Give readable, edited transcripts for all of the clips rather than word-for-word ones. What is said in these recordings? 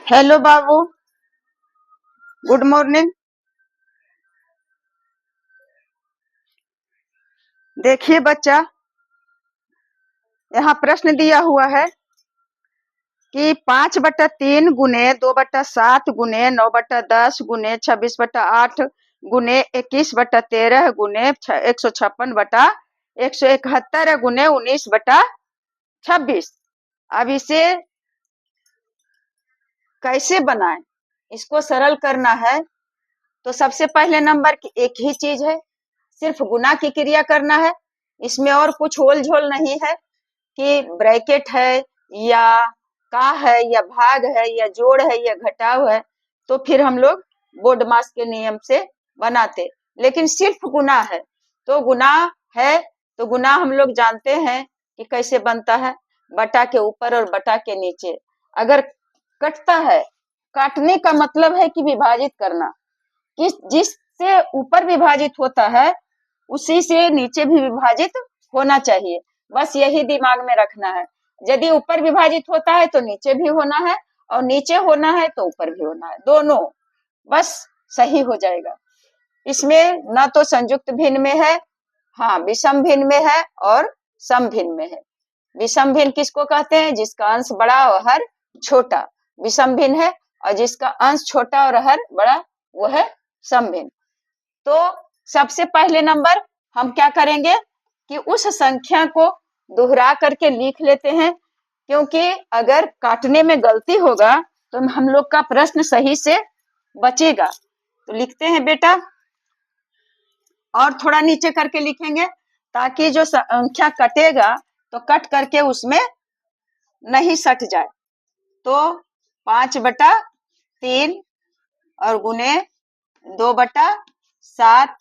Hello बाबू, good morning. देखिए बच्चा, यहाँ प्रश्न दिया हुआ है कि 5/3 गुने 2/7 गुने 9/10 गुने 26/8 गुने 21/13 गुने 156/171 गुने 19/26। अब इसे कैसे बनाएं? इसको सरल करना है तो सबसे पहले नंबर की एक ही चीज है, सिर्फ गुना की क्रिया करना है। इसमें और कुछ ओल झोल नहीं है कि ब्रैकेट है या का है या भाग है या जोड़ है या घटाव है, तो फिर हम लोग बोर्ड मास के नियम से बनाते। लेकिन सिर्फ गुना है तो गुना है तो गुना हम लोग जानते हैं कि कैसे बनता है, बटा के ऊपर और बटा के नीचे। अगर कटता है, काटने का मतलब है कि विभाजित करना, कि जिससे ऊपर विभाजित होता है उसी से नीचे भी विभाजित होना चाहिए। बस यही दिमाग में रखना है। यदि ऊपर विभाजित होता है तो नीचे भी होना है, और नीचे होना है तो ऊपर भी होना है, दोनों बस सही हो जाएगा। इसमें न तो संयुक्त भिन्न में है, हाँ विषम भिन्न में है और सम भिन्न में है। विषम भिन्न किसको कहते हैं? जिसका अंश बड़ा और हर छोटा विषम भिन्न है, और जिसका अंश छोटा और हर बड़ा वो है सम भिन्न। तो सबसे पहले नंबर हम क्या करेंगे कि उस संख्या को दोहरा करके लिख लेते हैं, क्योंकि अगर काटने में गलती होगा तो हम लोग का प्रश्न सही से बचेगा। तो लिखते हैं बेटा, और थोड़ा नीचे करके लिखेंगे ताकि जो संख्या कटेगा तो कट करके उसमें नहीं सट जाए। तो 5/3 और गुने 2/7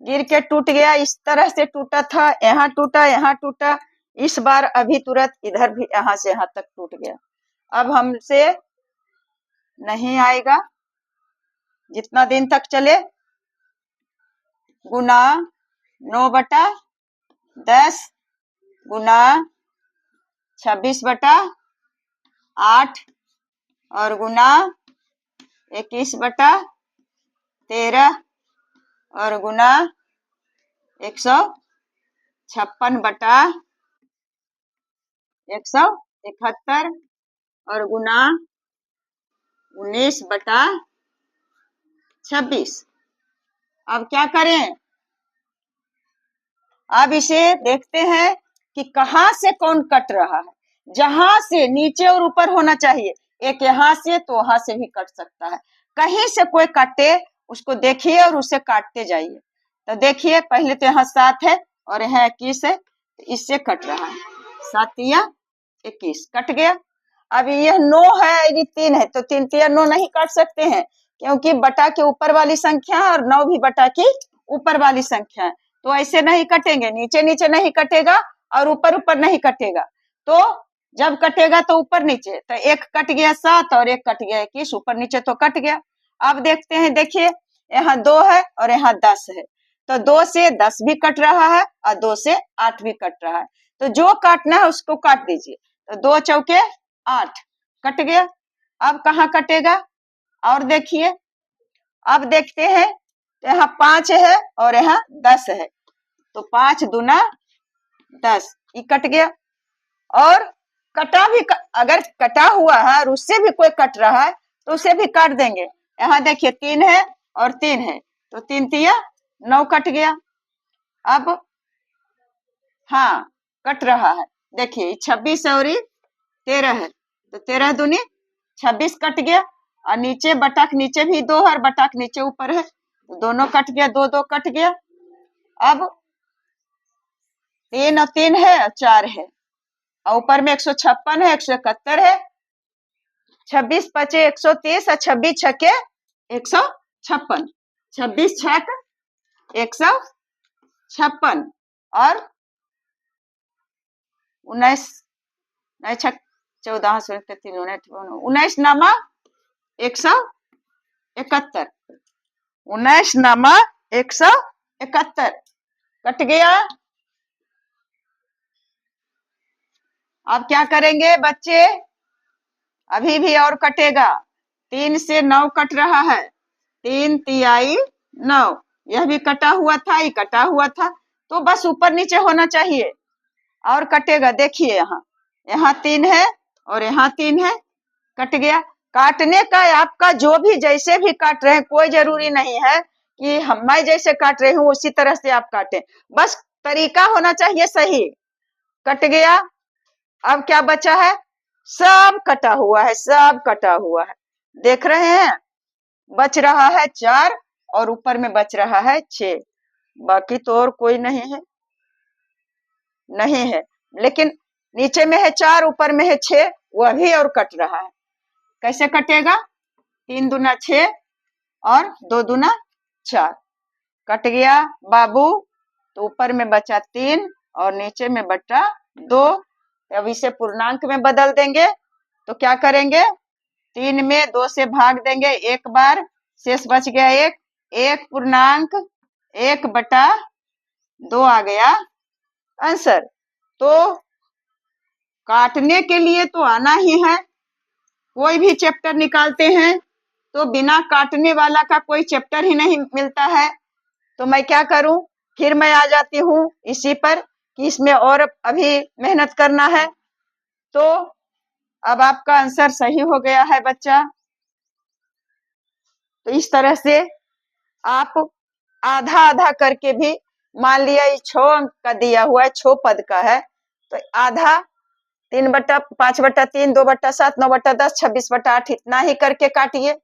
गिर के टूट गया। इस तरह से टूटा था, यहाँ टूटा यहाँ टूटा, इस बार अभी तुरंत इधर भी यहाँ से यहाँ तक टूट गया। अब हमसे नहीं आएगा जितना दिन तक चले। गुना 9/10 गुना 26/8 और गुना 21/13 और गुना 156/171 और गुना 19/26। अब क्या करें? अब इसे देखते हैं कि कहां से कौन कट रहा है। जहां से नीचे और ऊपर होना चाहिए, एक यहाँ से तो वहां से भी कट सकता है। कहीं से कोई काटे उसको देखिए और उसे काटते जाइए। तो देखिए, पहले तो यहाँ 7 है और यहाँ 21 है, तो इससे कट रहा है। 7 या 21 कट गया। अब यह 9 है, यदि 3 है तो 3 या 9 नहीं काट सकते हैं, क्योंकि बटा के ऊपर वाली संख्या और 9 भी बटा की ऊपर वाली संख्या है। तो ऐसे नहीं कटेंगे, नीचे नीचे नहीं कटेगा और ऊपर ऊपर नहीं कटेगा। तो जब कटेगा तो ऊपर नीचे, तो एक कट गया 7 और एक कट गया 21, ऊपर नीचे तो कट गया। अब देखते हैं, देखिए यहाँ 2 है और यहाँ 10 है, तो 2 से 10 भी कट रहा है और 2 से 8 भी कट रहा है। तो जो काटना है उसको काट दीजिए। तो 2 चौके 8 कट गया। अब कहाँ कटेगा? और देखिए, अब देखते हैं, यहाँ 5 है और यहाँ 10 है, तो 5 दूना 10, ये कट गया। और कटा भी अगर कटा हुआ है और उससे भी कोई कट रहा है तो उसे भी काट देंगे। यहाँ देखिए 3 है और 3 है, तो 3 तिया 9 कट गया। अब हाँ कट रहा है, देखिए 26 और 13 है, तो 13 दूनी 26 कट गया। और नीचे बटक नीचे भी 2 है और बटक नीचे ऊपर है, तो दोनों कट गया, 2 2 कट गया। अब 3 और 3 है और 4 है, और ऊपर में 156 है, 171 है, 26 पचे 130 और 26 छके 156, 26 छक 156 और 19 छक 14 19 नामा 171, 19 नामा 171 कट गया। अब क्या करेंगे बच्चे? अभी भी और कटेगा। 3 से 9 कट रहा है, 3 तिहाई 9, यह भी कटा हुआ था, ये कटा हुआ था, तो बस ऊपर नीचे होना चाहिए और कटेगा। देखिए यहाँ 3 है और यहाँ 3 है, कट गया। काटने का आपका जो भी जैसे भी काट रहे हैं, कोई जरूरी नहीं है कि मैं जैसे काट रही हूँ उसी तरह से आप काटें, बस तरीका होना चाहिए सही। कट गया। अब क्या बचा है? सब कटा हुआ है, सब कटा हुआ है, देख रहे हैं। बच रहा है 4 और ऊपर में बच रहा है 6, बाकी तो और कोई नहीं है, नहीं है। लेकिन नीचे में है 4, ऊपर में है 6, वह भी और कट रहा है। कैसे कटेगा? 3 दूना 6 और 2 दूना 4, कट गया बाबू। तो ऊपर में बचा 3 और नीचे में बचा 2। अब इसे पूर्णांक में बदल देंगे तो क्या करेंगे? 3 में 2 से भाग देंगे एक बार, शेष बच गया 1, 1 पूर्णांक 1/2 आ गया आंसर। तो काटने के लिए तो आना ही है, कोई भी चैप्टर निकालते हैं तो बिना काटने वाला का कोई चैप्टर ही नहीं मिलता है। तो मैं क्या करूं, फिर मैं आ जाती हूँ इसी पर कि इसमें और अभी मेहनत करना है। तो अब आपका आंसर सही हो गया है बच्चा। तो इस तरह से आप आधा आधा करके भी, मान लिया ये 6 अंक का दिया हुआ है, 6 पद का है, तो आधा 3/5/3, 2/7, 9/10, 26/8 इतना ही करके काटिए।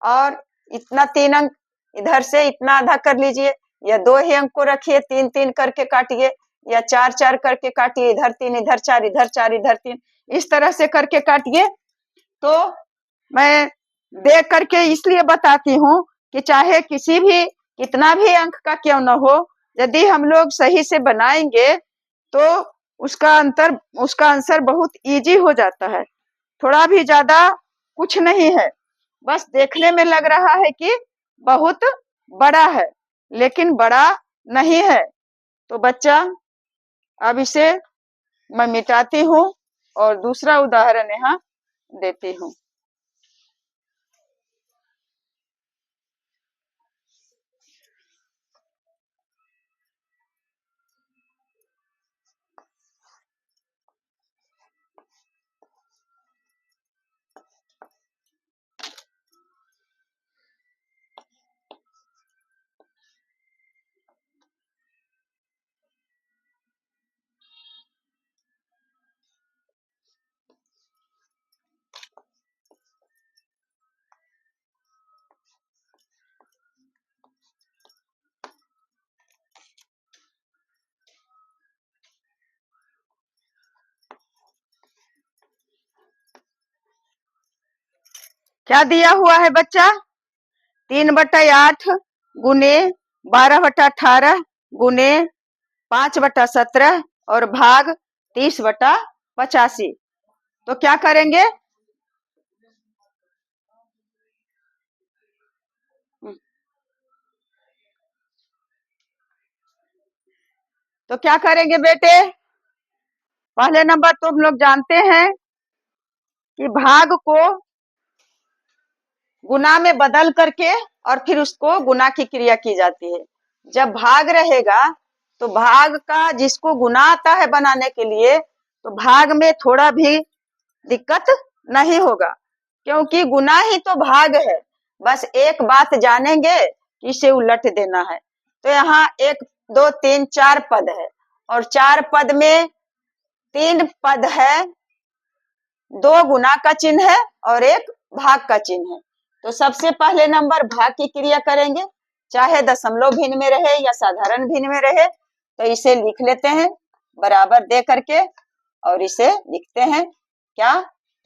और इतना 3 अंक इधर से इतना आधा कर लीजिए, या 2 ही अंक को रखिए, 3-3 करके काटिए, या 4-4 करके काटिए, इधर 3 इधर 4 इधर 4 इधर 3, इस तरह से करके काटिए। तो मैं देख करके इसलिए बताती हूँ कि चाहे किसी भी कितना भी अंक का क्यों न हो, यदि हम लोग सही से बनाएंगे तो उसका आंसर बहुत इजी हो जाता है। थोड़ा भी ज्यादा कुछ नहीं है, बस देखने में लग रहा है कि बहुत बड़ा है, लेकिन बड़ा नहीं है। तो बच्चा अब इसे मैं मिटाती हूँ और दूसरा उदाहरण यहाँ देती हूँ। क्या दिया हुआ है बच्चा? 3/8 गुने 12/18 गुने 5/17 और भाग 30/85। तो क्या करेंगे? तो क्या करेंगे बेटे? पहले नंबर तुम लोग जानते हैं कि भाग को गुना में बदल करके और फिर उसको गुना की क्रिया की जाती है। जब भाग रहेगा तो भाग का जिसको गुना आता है बनाने के लिए, तो भाग में थोड़ा भी दिक्कत नहीं होगा, क्योंकि गुना ही तो भाग है। बस एक बात जानेंगे कि इसे उलट देना है। तो यहाँ 1 2 3 4 पद है और 4 पद में 3 पद है, 2 गुना का चिन्ह है और 1 भाग का चिन्ह है। तो सबसे पहले नंबर भाग की क्रिया करेंगे, चाहे दशमलव भिन्न में रहे या साधारण भिन्न में रहे। तो इसे लिख लेते हैं बराबर दे करके, और इसे लिखते हैं क्या?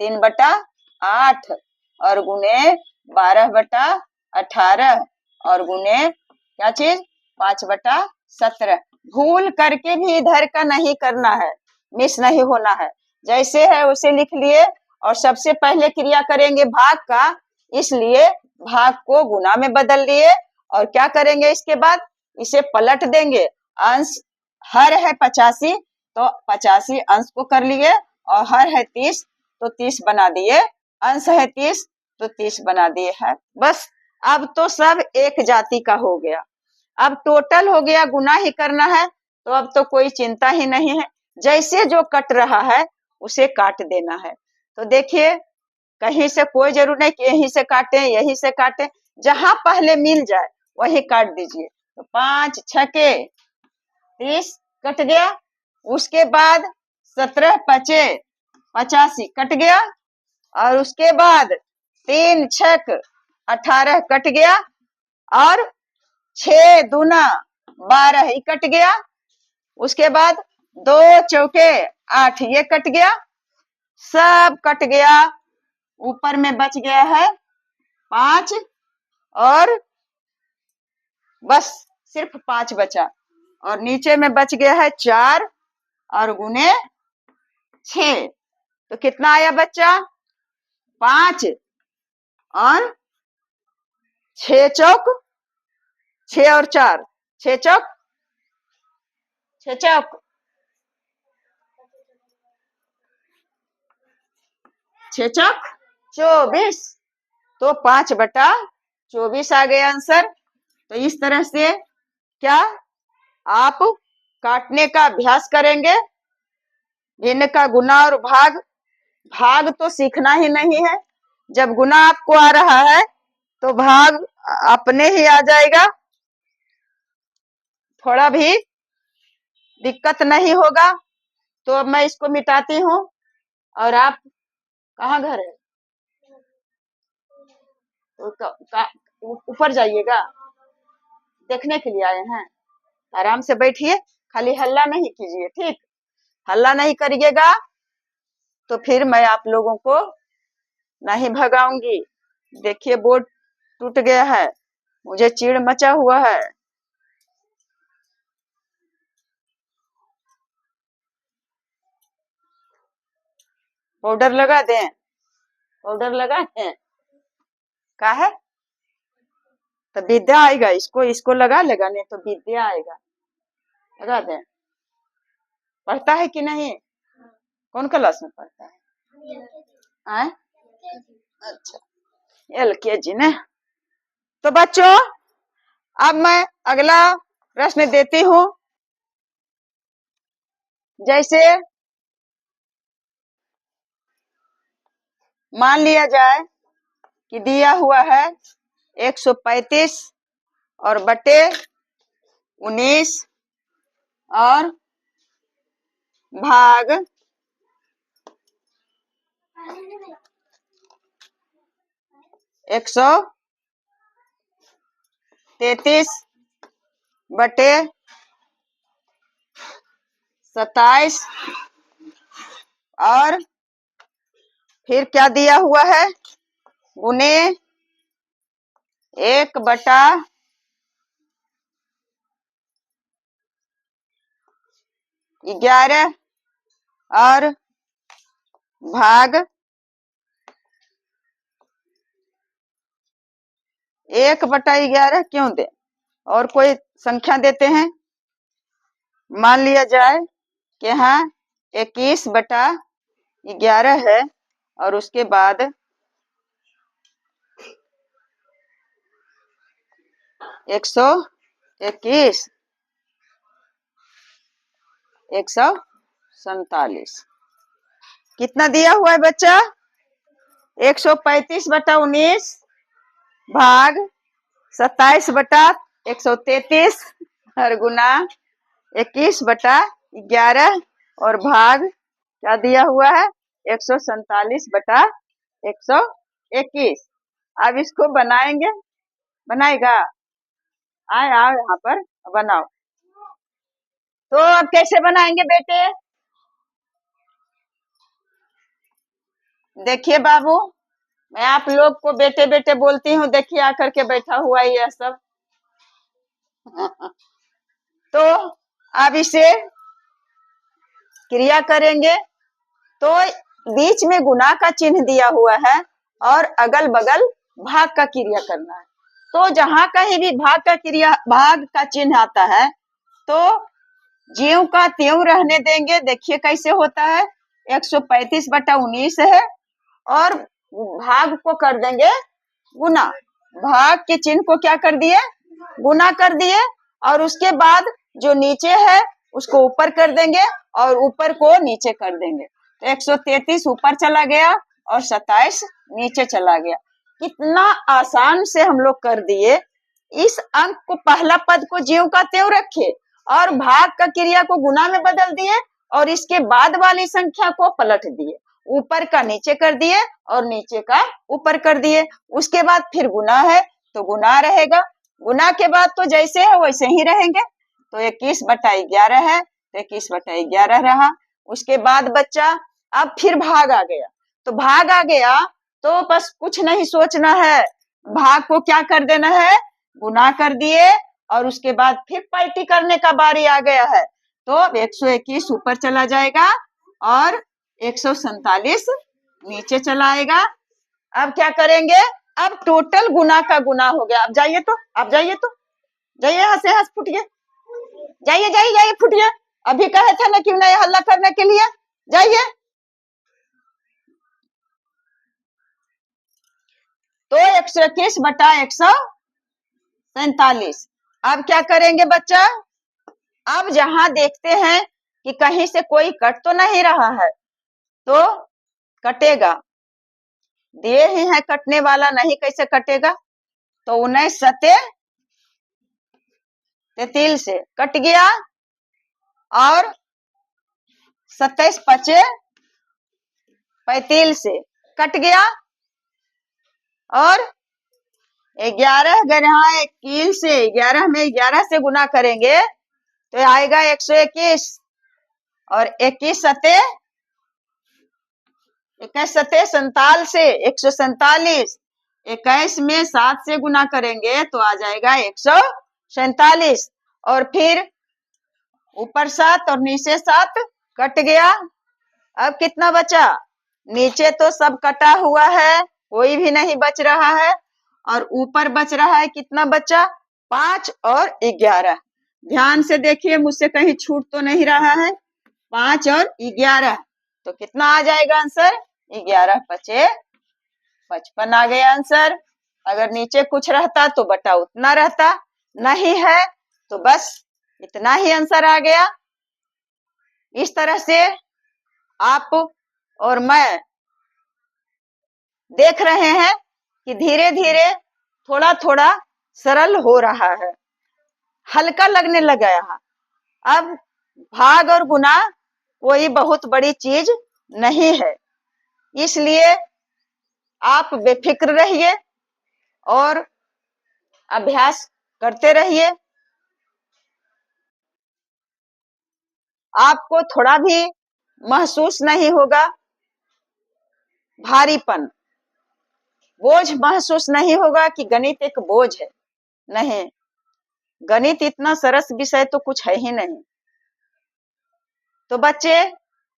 3/8 और गुने 12/18 और गुने क्या चीज? 5/17। भूल करके भी इधर का नहीं करना है, मिस नहीं होना है, जैसे है उसे लिख लिए। और सबसे पहले क्रिया करेंगे भाग का, इसलिए भाग को गुना में बदल लिए। और क्या करेंगे इसके बाद? इसे पलट देंगे। अंश हर है 85 तो 85 अंश को कर लिए, और हर है 30 तो 30 बना दिए। अंश है 30 तो 30 बना दिए है। बस अब तो सब एक जाति का हो गया। अब टोटल हो गया, गुना ही करना है, तो अब तो कोई चिंता ही नहीं है। जैसे जो कट रहा है उसे काट देना है। तो देखिए, कहीं से कोई जरूर नहीं कि यहीं से काटे यहीं से काटे, जहां पहले मिल जाए वही काट दीजिए। तो 5 छके 30 कट गया। उसके बाद 17 पचे 85 कट गया। और उसके बाद 3 छक 18 कट गया। और 6 दूना 12 ही कट गया। उसके बाद 2 चौके 8 ये कट गया। सब कट गया। ऊपर में बच गया है 5 और बस सिर्फ 5 बचा। और नीचे में बच गया है 4 और गुने 6। तो कितना आया बच्चा? 5 और 6 चौक 6 और 4 6 चौक 6 चौक 6 चौक 24। तो 5/24 आ गया आंसर। तो इस तरह से क्या आप काटने का अभ्यास करेंगे। भिन्न का गुना और भाग, भाग तो सीखना ही नहीं है। जब गुना आपको आ रहा है तो भाग अपने ही आ जाएगा, थोड़ा भी दिक्कत नहीं होगा। तो अब मैं इसको मिटाती हूँ। और आप कहाँ घर है? ऊपर जाइएगा, देखने के लिए आए हैं। आराम से बैठिए, खाली हल्ला नहीं कीजिए, ठीक? हल्ला नहीं करिएगा तो फिर मैं आप लोगों को नहीं भगाऊंगी। देखिए बोर्ड टूट गया है, मुझे चिढ़ मचा हुआ है। पाउडर लगा दें? पाउडर लगा दें? का है? तो विद्या आएगा। इसको लगा लेगा, नहीं तो विद्या आएगा। लगा दें? पढ़ता है कि नहीं? कौन क्लास में पढ़ता है? आए? अच्छा, LKG ने। तो बच्चों, अब मैं अगला प्रश्न देती हूँ। जैसे मान लिया जाए कि दिया हुआ है 135 और बटे 19 और भाग 133 बटे 27 और फिर क्या दिया हुआ है? गुने 1/11 और भाग 1/11 क्यों दे? और कोई संख्या देते हैं। मान लिया जाए कि हाँ 21/11 है और उसके बाद 121 147 कितना दिया हुआ है बच्चा? 135/19 भाग 27/133 और गुना 21/11 और भाग क्या दिया हुआ है? 147/121। अब इसको बनाएंगे। बनाएगा? आए आओ यहाँ पर बनाओ। तो अब कैसे बनाएंगे बेटे? देखिए बाबू, मैं आप लोग को बेटे बेटे बोलती हूँ, देखिए आकर के बैठा हुआ है यह सब। तो अब इसे क्रिया करेंगे। तो बीच में गुना का चिन्ह दिया हुआ है और अगल बगल भाग का क्रिया करना है। तो जहां कहीं भी भाग का चिन्ह आता है तो ज्यों का त्यों रहने देंगे। देखिए कैसे होता है। 135/19 है और भाग को कर देंगे गुना, भाग के चिन्ह को क्या कर दिए, गुना कर दिए, और उसके बाद जो नीचे है उसको ऊपर कर देंगे और ऊपर को नीचे कर देंगे। तो 133 ऊपर चला गया और 27 नीचे चला गया। कितना आसान से हम लोग कर दिए। इस अंक को, पहला पद को ज्यों का त्यों रखे और भाग का क्रिया को गुना में बदल दिए और इसके बाद वाली संख्या को पलट दिए, ऊपर का नीचे कर दिए और नीचे का ऊपर कर दिए। उसके बाद फिर गुना है तो गुना रहेगा, गुना के बाद तो जैसे है वैसे ही रहेंगे। तो 21/11 है तो 21/11 रहा। उसके बाद बच्चा अब फिर भाग आ गया, तो भाग आ गया तो बस कुछ नहीं सोचना है, भाग को क्या कर देना है, गुना कर दिए और उसके बाद फिर पलटी करने का बारी आ गया है। तो 121 ऊपर चला जाएगा और 147 नीचे चला आएगा। अब क्या करेंगे, अब टोटल गुना का गुना हो गया। अब जाइए तो, अब जाइए तो, जाइए हंसे हंस फुटिए, जाइए जाइए जाइए फुटिए। अभी कहे थे ना क्यों नहीं हल्ला करने के लिए, जाइए। तो 121/147। अब क्या करेंगे बच्चा, अब जहां देखते हैं कि कहीं से कोई कट तो नहीं रहा है तो कटेगा, दिए ही है कटने वाला, नहीं कैसे कटेगा। तो 19×7=33 से कट गया और 27×5=35 से कट गया और 11 अगर यहाँ 21 से 11 में 11 से गुना करेंगे तो आएगा 121 और 21×7=47 से 147, 21 में 7 से गुना करेंगे तो आ जाएगा 147 और फिर ऊपर 7 और नीचे 7 कट गया। अब कितना बचा, नीचे तो सब कटा हुआ है, कोई भी नहीं बच रहा है और ऊपर बच रहा है, कितना बचा, 5 और 11। ध्यान से देखिए, मुझसे कहीं छूट तो नहीं रहा है। 5 और 11 तो कितना आ जाएगा आंसर, 11×5=55 आ गया आंसर। अगर नीचे कुछ रहता तो बटा उतना रहता, नहीं है तो बस इतना ही आंसर आ गया। इस तरह से आप और मैं देख रहे हैं कि धीरे धीरे थोड़ा थोड़ा सरल हो रहा है, हल्का लगने लगा है। अब भाग और गुना कोई बहुत बड़ी चीज नहीं है, इसलिए आप बेफिक्र रहिए और अभ्यास करते रहिए। आपको थोड़ा भी महसूस नहीं होगा भारीपन, बोझ महसूस नहीं होगा कि गणित एक बोझ है। नहीं, गणित इतना सरस विषय तो कुछ है ही नहीं। तो बच्चे,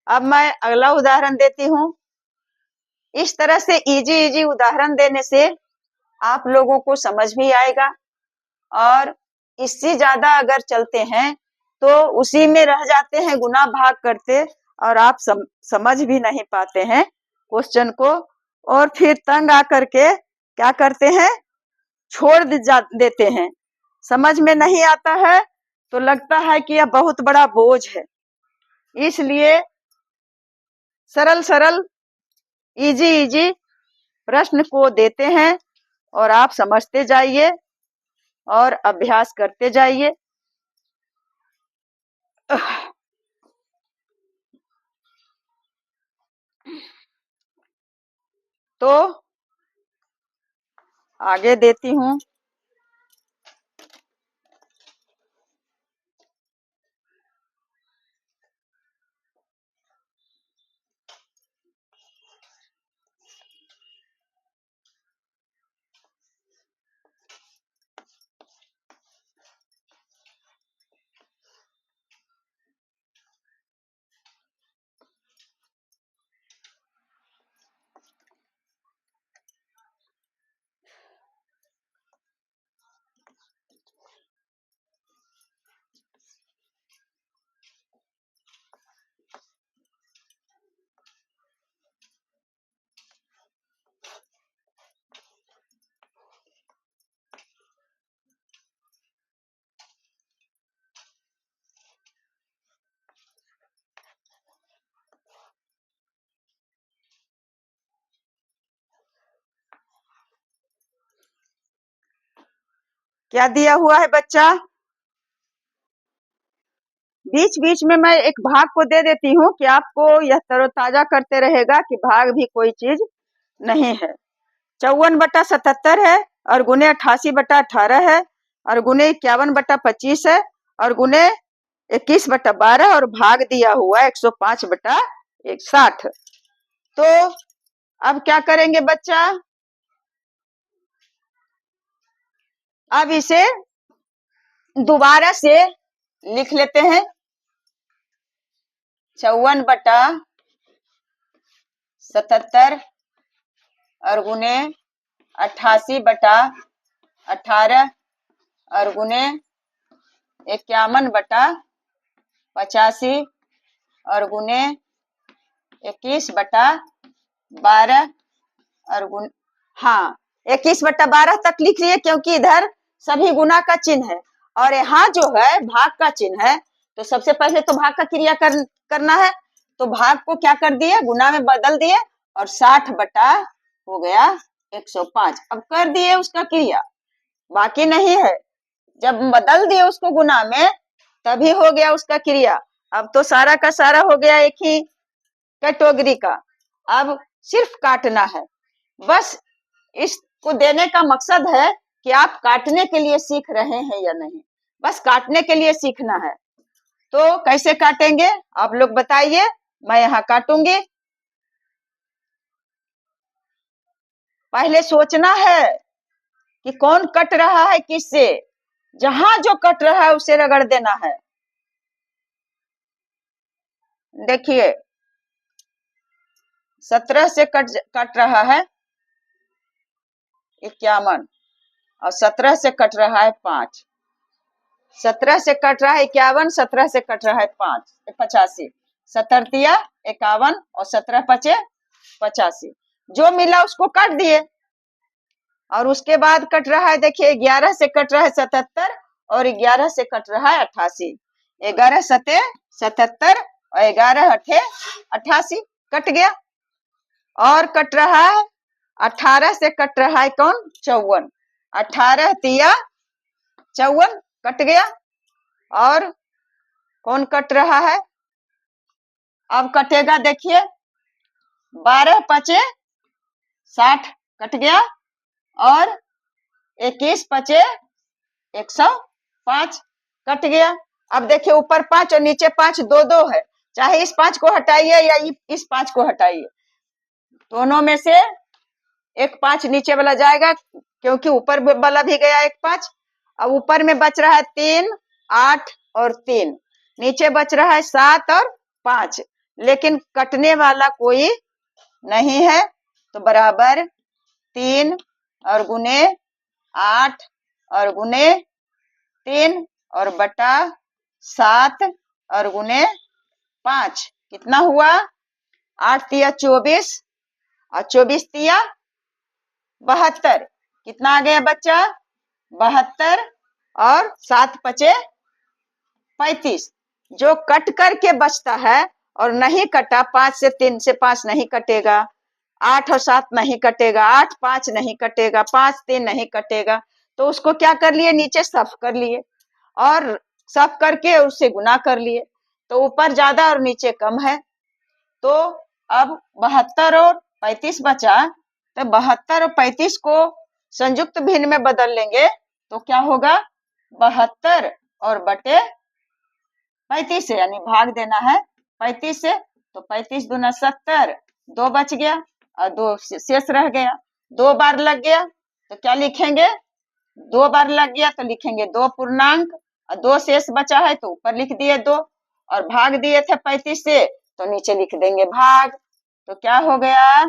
अब मैं अगला उदाहरण देती हूँ। इस तरह से इजी इजी उदाहरण देने से आप लोगों को समझ भी आएगा और इससे ज्यादा अगर चलते हैं तो उसी में रह जाते हैं गुना भाग करते और आप समझ भी नहीं पाते हैं क्वेश्चन को और फिर तंग आकर के क्या करते हैं, छोड़ देते हैं। समझ में नहीं आता है तो लगता है कि यह बहुत बड़ा बोझ है। इसलिए सरल सरल इजी इजी प्रश्न को देते हैं और आप समझते जाइए और अभ्यास करते जाइए। तो आगे देती हूँ। क्या दिया हुआ है बच्चा? बीच बीच में मैं एक भाग को दे देती हूँ कि आपको यह तरोताजा करते रहेगा कि भाग भी कोई चीज नहीं है। 54/77 है और गुने 88/18 है और गुने 51/25 है और गुने 21/12 और भाग दिया हुआ 105/60। तो अब क्या करेंगे बच्चा? अब इसे दोबारा से लिख लेते हैं। 54/77 और गुने 88/18 और गुने 51/85 और गुने 21/12 और गुण, हाँ 21/12 तक लिख लिए क्योंकि इधर सभी गुना का चिन्ह है और यहाँ जो है भाग का चिन्ह है। तो सबसे पहले तो भाग का क्रिया करना है। तो भाग को क्या कर दिए? गुना में बदल दिए और 60 बटा हो गया 105। अब कर दिए उसका क्रिया, बाकी नहीं है। जब बदल दिए उसको गुना में तभी हो गया उसका क्रिया। अब तो सारा का सारा हो गया एक ही कैटेगरी का। अब सिर्फ काटना है। बस इसको देने का मकसद है कि आप काटने के लिए सीख रहे हैं या नहीं। बस काटने के लिए सीखना है। तो कैसे काटेंगे आप लोग बताइए। मैं यहाँ काटूंगी। पहले सोचना है कि कौन कट रहा है किससे। जहां जो कट रहा है उसे रगड़ देना है। देखिए 17 से कट रहा है 51 और 17 से कट रहा है 5। 17 से कट रहा है 51, 17 से कट रहा है 85। 17 51 और 17 5 85। जो मिला उसको काट दिए। और उसके बाद कट रहा है, देखिए 11 से कट रहा है 77 और 11 से कट रहा है 88। 11 सते 77 और 11 अठे 88, कट गया। और कट रहा है 18 से कट रहा है कौन? 54। 18 तिया 54, कट गया। और कौन कट रहा है? अब कटेगा, देखिए 12 5 60, कट गया। और 21 5 105, कट गया। अब देखिए ऊपर 5 और नीचे 5, दो दो है। चाहे इस 5 को हटाइए या इस 5 को हटाइए, दोनों में से एक 5 नीचे वाला जाएगा क्योंकि ऊपर वाला भी गया एक 5। अब ऊपर में बच रहा है 3 8 और 3, नीचे बच रहा है 7 और 5, लेकिन कटने वाला कोई नहीं है। तो बराबर 3 और गुने 8 और गुने 3 और बटा 7 और गुने 5, कितना हुआ? 8 तिया 24 और 24 तिया 72। कितना आ गया बच्चा? 72 और 7 5 35। जो कट करके बचता है और नहीं कटा, 5 से 3 से 5 नहीं कटेगा, 8 और 7 नहीं कटेगा, 8 5 नहीं कटेगा, 5 3 नहीं कटेगा। तो उसको क्या कर लिए? नीचे साफ कर लिए और साफ करके उससे गुना कर लिए। तो ऊपर ज्यादा और नीचे कम है। तो अब 72 और 35 बचा। तो 72 और 35 को संयुक्त भिन्न में बदल लेंगे तो क्या होगा? 72 और बटे 35 से, यानी भाग देना है 35 से। तो 35 दूना 70, 2 बच गया और 2 शेष रह गया। 2 बार लग गया तो क्या लिखेंगे? 2 बार लग गया तो लिखेंगे 2 पूर्णांक और 2 शेष बचा है तो ऊपर लिख दिए 2 और भाग दिए थे 35 से तो नीचे लिख देंगे भाग। तो क्या हो गया?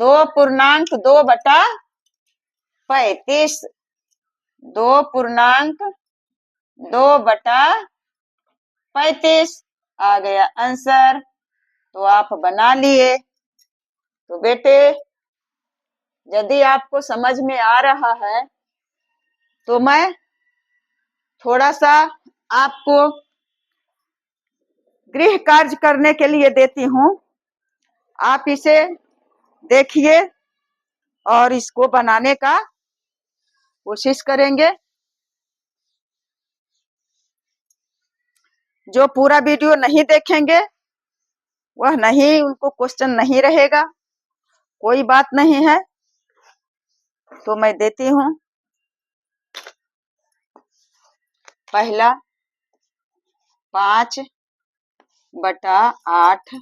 2 पूर्णांक 2 बटा 35, 2 पूर्णांक 2 बटा 35 आ गया आंसर। तो आप बना लिए। तो बेटे यदि आपको समझ में आ रहा है तो मैं थोड़ा सा आपको गृह कार्य करने के लिए देती हूँ। आप इसे देखिए और इसको बनाने का कोशिश करेंगे। जो पूरा वीडियो नहीं देखेंगे वह नहीं, उनको क्वेश्चन नहीं रहेगा, कोई बात नहीं है। तो मैं देती हूँ। पहला 5/8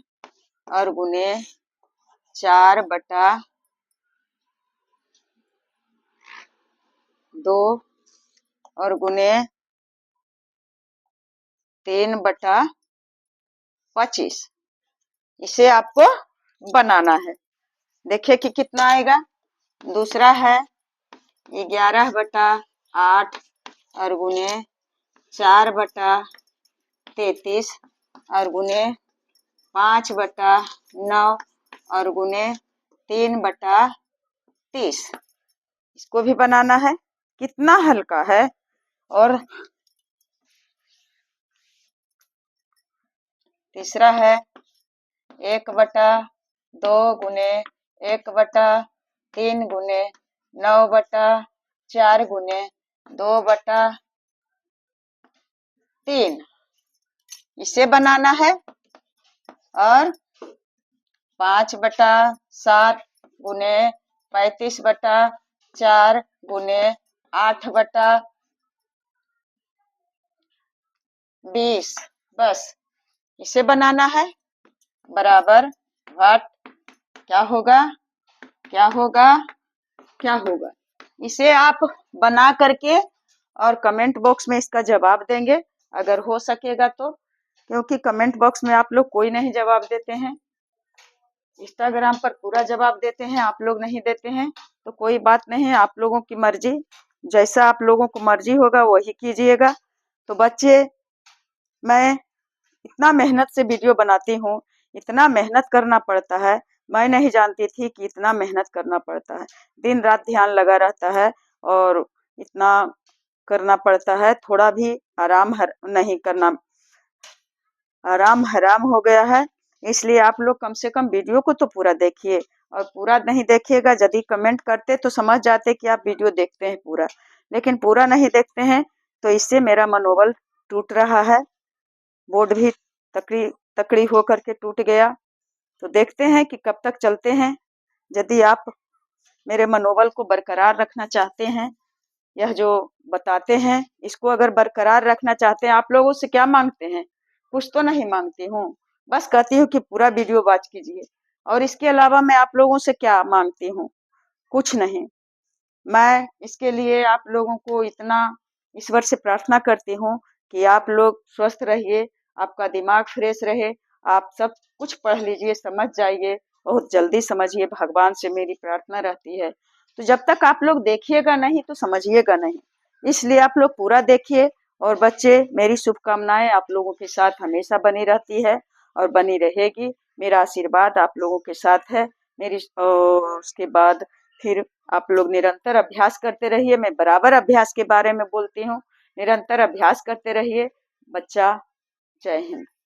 और गुने 4/2 और गुने 3/25। इसे आपको बनाना है। देखिए कि कितना आएगा। दूसरा है 11/8 और गुने 4/33 और गुने 5/9 और गुने 3/30। इसको भी बनाना है। कितना हल्का है। और तीसरा है 1/2 गुने 1/3 गुने 9/4 गुने 2/3। इसे बनाना है। और 5/7 गुने 35/4 गुने 8/20। बस इसे बनाना है। बराबर घट क्या होगा, क्या होगा, क्या होगा। इसे आप बना करके और कमेंट बॉक्स में इसका जवाब देंगे अगर हो सकेगा तो, क्योंकि कमेंट बॉक्स में आप लोग कोई नहीं जवाब देते हैं। इंस्टाग्राम पर पूरा जवाब देते हैं, आप लोग नहीं देते हैं। तो कोई बात नहीं, आप लोगों की मर्जी, जैसा आप लोगों को मर्जी होगा वही कीजिएगा। तो बच्चे, मैं इतना मेहनत से वीडियो बनाती हूँ, इतना मेहनत करना पड़ता है। मैं नहीं जानती थी कि इतना मेहनत करना पड़ता है। दिन रात ध्यान लगा रहता है और इतना करना पड़ता है। थोड़ा भी आराम नहीं करना, आराम हराम हो गया है। इसलिए आप लोग कम से कम वीडियो को तो पूरा देखिए। और पूरा नहीं देखिएगा, यदि कमेंट करते तो समझ जाते कि आप वीडियो देखते हैं पूरा, लेकिन पूरा नहीं देखते हैं। तो इससे मेरा मनोबल टूट रहा है। बोर्ड भी तकड़ी तकड़ी हो करके टूट गया। तो देखते हैं कि कब तक चलते हैं। यदि आप मेरे मनोबल को बरकरार रखना चाहते हैं, यह जो बताते हैं इसको अगर बरकरार रखना चाहते हैं, आप लोगों से क्या मांगते हैं? कुछ तो नहीं मांगती हूँ, बस कहती हूँ कि पूरा वीडियो वॉच कीजिए। और इसके अलावा मैं आप लोगों से क्या मांगती हूँ? कुछ नहीं। मैं इसके लिए आप लोगों को इतना ईश्वर से प्रार्थना करती हूँ कि आप लोग स्वस्थ रहिए, आपका दिमाग फ्रेश रहे, आप सब कुछ पढ़ लीजिए, समझ जाइए, बहुत जल्दी समझिए। भगवान से मेरी प्रार्थना रहती है। तो जब तक आप लोग देखिएगा नहीं तो समझिएगा नहीं। इसलिए आप लोग पूरा देखिए। और बच्चे, मेरी शुभकामनाएं आप लोगों के साथ हमेशा बनी रहती है और बनी रहेगी। मेरा आशीर्वाद आप लोगों के साथ है। मेरी उसके बाद फिर आप लोग निरंतर अभ्यास करते रहिए। मैं बराबर अभ्यास के बारे में बोलती हूँ। निरंतर अभ्यास करते रहिए बच्चा। जय हिंद।